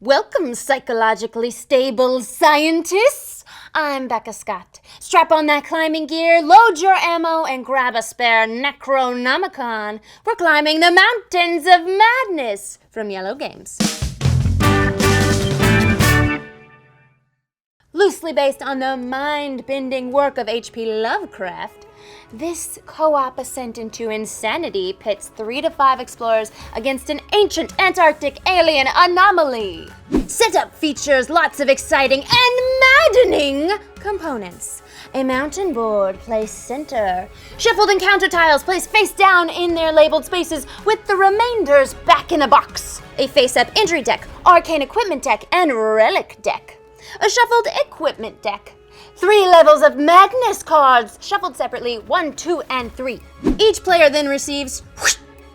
Welcome, psychologically stable scientists. I'm Becca Scott. Strap on that climbing gear, load your ammo, and grab a spare Necronomicon. We're climbing the mountains of madness from Yellow Games. Loosely based on the mind-bending work of H.P. Lovecraft, this co-op ascent into insanity pits 3 to 5 explorers against an ancient Antarctic alien anomaly. Setup features lots of exciting and maddening components. A mountain board placed center. Shuffled encounter tiles placed face down in their labeled spaces with the remainders back in a box. A face-up injury deck, arcane equipment deck, and relic deck. A shuffled equipment deck. 3 levels of madness cards, shuffled separately, 1, 2, and 3. Each player then receives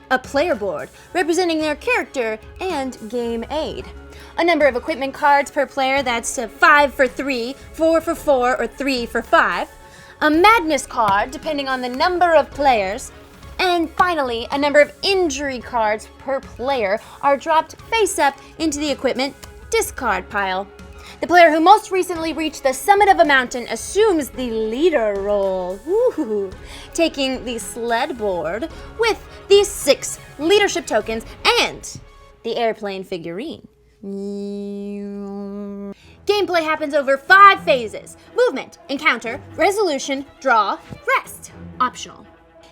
a player board representing their character and game aid. A number of equipment cards per player, that's 5 for 3, 4 for 4, or 3 for 5. A madness card depending on the number of players. And finally, a number of injury cards per player are dropped face up into the equipment discard pile. The player who most recently reached the summit of a mountain assumes the leader role, taking the sled board with these 6 leadership tokens and the airplane figurine. Gameplay happens over 5 phases: movement, encounter, resolution, draw, rest. Optional.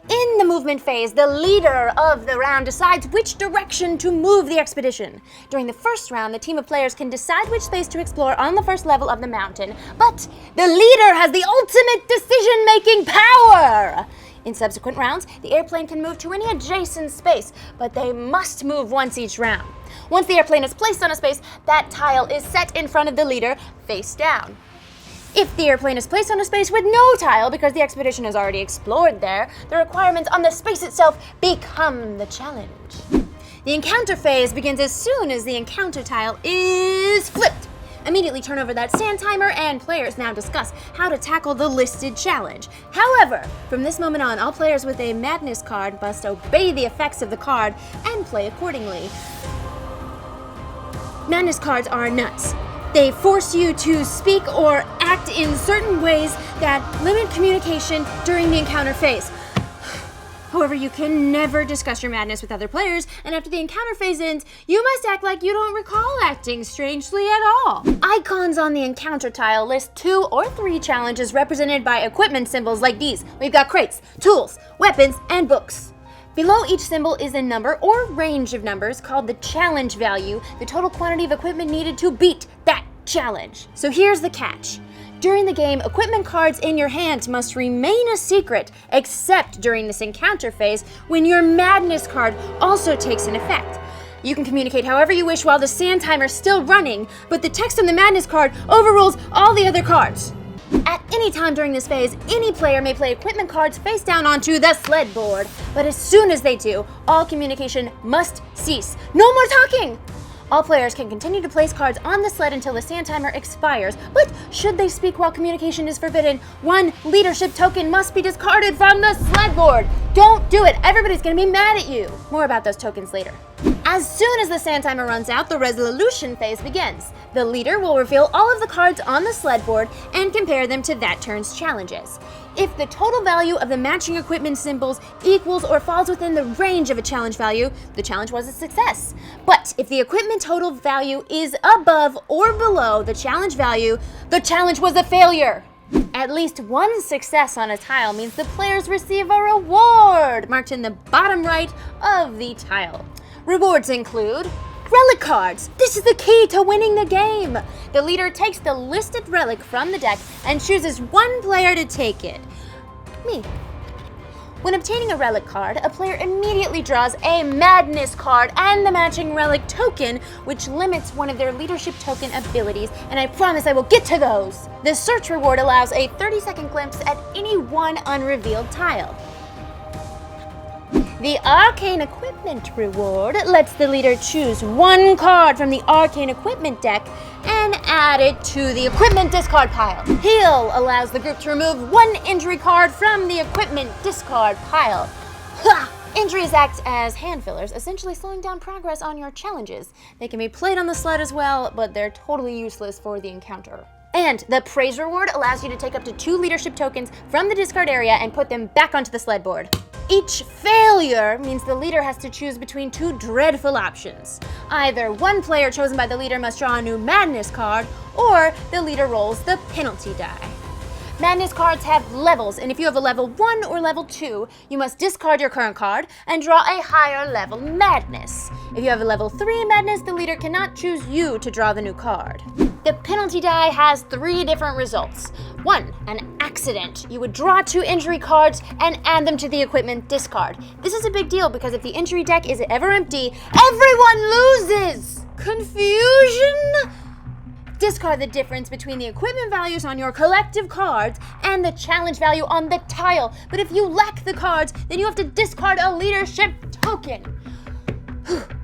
In the movement phase, the leader of the round decides which direction to move the expedition. During the first round, the team of players can decide which space to explore on the first level of the mountain, but the leader has the ultimate decision-making power! In subsequent rounds, the airplane can move to any adjacent space, but they must move once each round. Once the airplane is placed on a space, that tile is set in front of the leader, face down. If the airplane is placed on a space with no tile because the expedition has already explored there, the requirements on the space itself become the challenge. The encounter phase begins as soon as the encounter tile is flipped. Immediately turn over that sand timer and players now discuss how to tackle the listed challenge. However, from this moment on, all players with a madness card must obey the effects of the card and play accordingly. Madness cards are nuts. They force you to speak or act in certain ways that limit communication during the encounter phase. However, you can never discuss your madness with other players, and after the encounter phase ends, you must act like you don't recall acting strangely at all. Icons on the encounter tile list 2 or 3 challenges represented by equipment symbols like these. We've got crates, tools, weapons, and books. Below each symbol is a number or range of numbers called the challenge value, the total quantity of equipment needed to beat that challenge. So here's the catch. During the game, equipment cards in your hand must remain a secret, except during this encounter phase when your madness card also takes an effect. You can communicate however you wish while the sand timer is still running, but the text on the madness card overrules all the other cards. At any time during this phase, any player may play equipment cards face down onto the sled board, but as soon as they do, all communication must cease. No more talking! All players can continue to place cards on the sled until the sand timer expires, but should they speak while communication is forbidden, 1 leadership token must be discarded from the sled board. Don't do it, everybody's gonna be mad at you. More about those tokens later. As soon as the sand timer runs out, the resolution phase begins. The leader will reveal all of the cards on the sled board and compare them to that turn's challenges. If the total value of the matching equipment symbols equals or falls within the range of a challenge value, the challenge was a success. But if the equipment total value is above or below the challenge value, the challenge was a failure. At least 1 success on a tile means the players receive a reward marked in the bottom right of the tile. Rewards include relic cards. This is the key to winning the game. The leader takes the listed relic from the deck and chooses 1 player to take it. Me. When obtaining a relic card, a player immediately draws a madness card and the matching relic token, which limits one of their leadership token abilities, and I promise I will get to those. The search reward allows a 30-second glimpse at any one unrevealed tile. The Arcane Equipment reward lets the leader choose 1 card from the Arcane Equipment deck and add it to the equipment discard pile. Heal allows the group to remove 1 injury card from the equipment discard pile. Ha! Injuries act as hand fillers, essentially slowing down progress on your challenges. They can be played on the sled as well, but they're totally useless for the encounter. And the praise reward allows you to take up to 2 leadership tokens from the discard area and put them back onto the sled board. Each failure means the leader has to choose between 2 dreadful options. Either one player chosen by the leader must draw a new madness card, or the leader rolls the penalty die. Madness cards have levels, and if you have a level 1 or level 2, you must discard your current card and draw a higher level madness. If you have a level 3 madness, the leader cannot choose you to draw the new card. The penalty die has 3 different results. 1, an accident. You would draw 2 injury cards and add them to the equipment discard. This is a big deal because if the injury deck is ever empty, everyone loses! Confusion? Discard the difference between the equipment values on your collective cards and the challenge value on the tile. But if you lack the cards, then you have to discard a leadership token.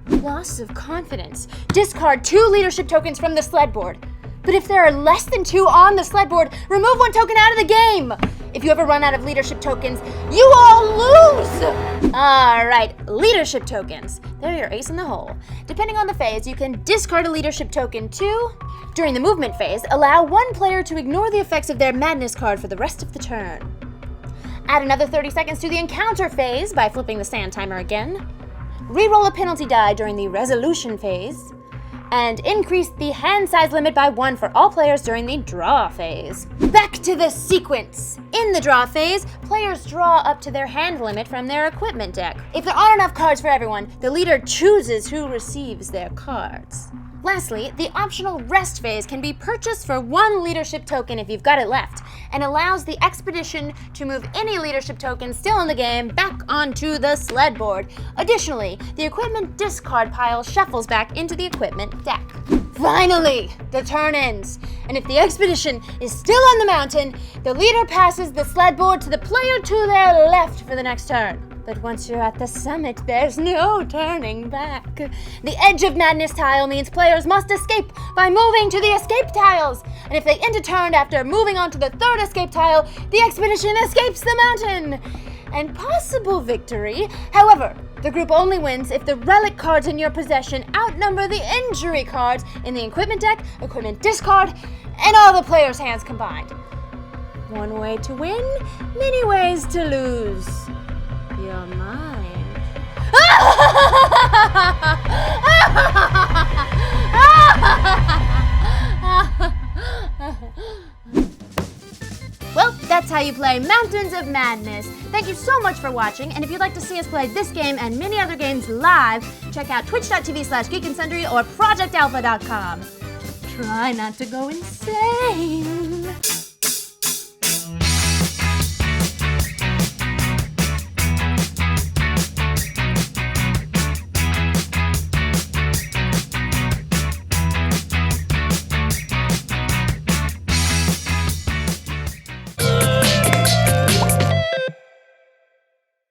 Loss of confidence. Discard 2 leadership tokens from the sled board. But if there are less than 2 on the sled board, remove 1 token out of the game. If you ever run out of leadership tokens, you all lose! Alright, leadership tokens. They're your ace in the hole. Depending on the phase, you can discard a leadership token too. During the movement phase, allow 1 player to ignore the effects of their madness card for the rest of the turn. Add another 30 seconds to the encounter phase by flipping the sand timer again. Reroll a penalty die during the resolution phase. And increase the hand size limit by 1 for all players during the draw phase. Back to the sequence. In the draw phase, players draw up to their hand limit from their equipment deck. If there aren't enough cards for everyone, the leader chooses who receives their cards. Lastly, the optional rest phase can be purchased for 1 leadership token if you've got it left, and allows the expedition to move any leadership token still in the game back onto the sled board. Additionally, the equipment discard pile shuffles back into the equipment deck. Finally, the turn ends, and if the expedition is still on the mountain, the leader passes the sled board to the player to their left for the next turn. But once you're at the summit, there's no turning back. The Edge of Madness tile means players must escape by moving to the escape tiles. And if they end a turn after moving on to the 3rd escape tile, the expedition escapes the mountain. And possible victory. However, the group only wins if the relic cards in your possession outnumber the injury cards in the equipment deck, equipment discard, and all the players' hands combined. One way to win, many ways to lose. Your mind. Well, that's how you play Mountains of Madness. Thank you so much for watching, and if you'd like to see us play this game and many other games live, check out twitch.tv/Geek and Sundry or projectalpha.com. Try not to go insane.